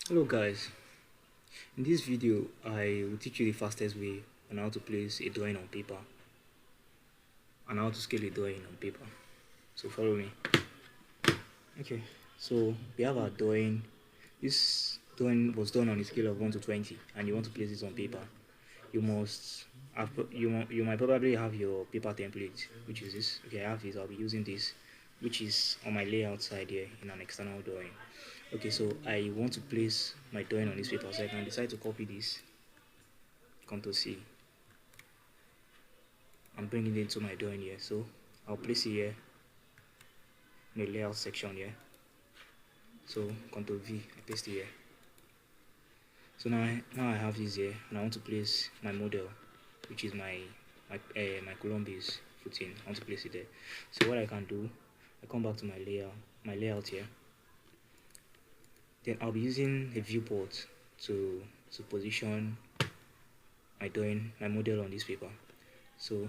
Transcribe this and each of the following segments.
Hello guys, in this video I will teach you the fastest way on how to place a drawing on paper and how to scale a drawing on paper. So follow me. Okay, so we have our drawing. This drawing was done on a scale of 1 to 20 and you want to place it on paper. You might probably have your paper template, which is this. Okay, I have this. I'll be using this, which is on my layout side here in an external drawing. Okay, so I want to place my drawing on this paper, so I can decide to copy this, Ctrl C, and bring it into my drawing here. So I'll place it here in the layout section here. So Ctrl V, I paste it here. So now I have this here, and I want to place my model, which is my column base footing. I want to place it there. So what I can do, I come back to my layout here. Then I'll be using a viewport to position my model on this paper. So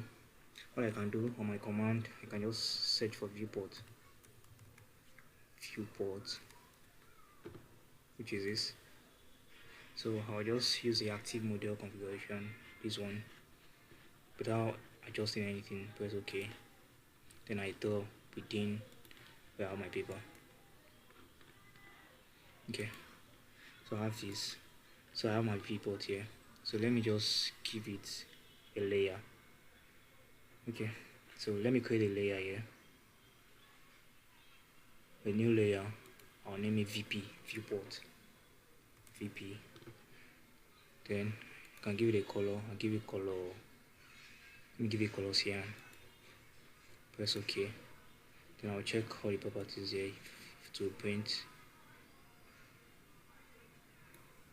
what I can do on my command, I can just search for viewport, which is this. So I'll just use the active model configuration, this one, without adjusting anything. Press OK. Then I draw within where I have my paper. Okay, so I have this. So I have my viewport here. So let me just give it a layer. Okay, so let me create a layer here, a new layer. I'll name it VP, viewport, VP. Then I can give it a color. I'll give it color. Let me give it color cyan. Press OK. Then I'll check all the properties here to print.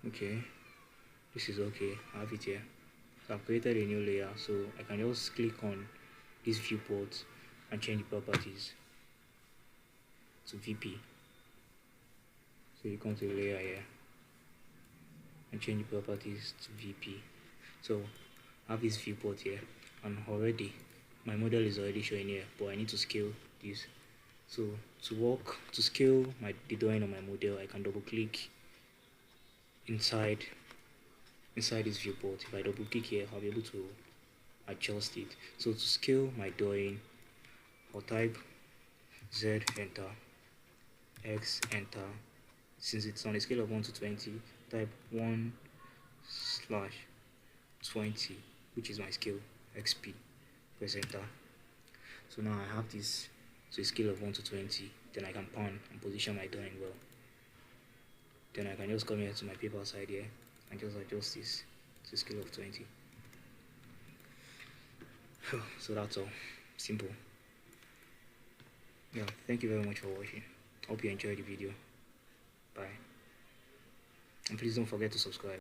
Okay, this is okay. I have it here. So I've created a new layer, so I can just click on this viewport and change the properties to VP. So you come to the layer here and change the properties to VP. So I have this viewport here, and already my model is already showing here, but I need to scale this. So to scale the drawing on my model, I can double click inside this viewport. If I double click here, I'll be able to adjust it. So to scale my drawing, I'll type Z, enter, X, enter. Since it's on a scale of 1 to 20, type 1/20, which is my scale, XP. Press enter. So now I have this to a scale of 1 to 20. Then I can pan and position my drawing well. Then I can just come here to my paper side here and just adjust this to a scale of 20. So that's all. Simple. Yeah, thank you very much for watching. Hope you enjoyed the video. Bye. And please don't forget to subscribe.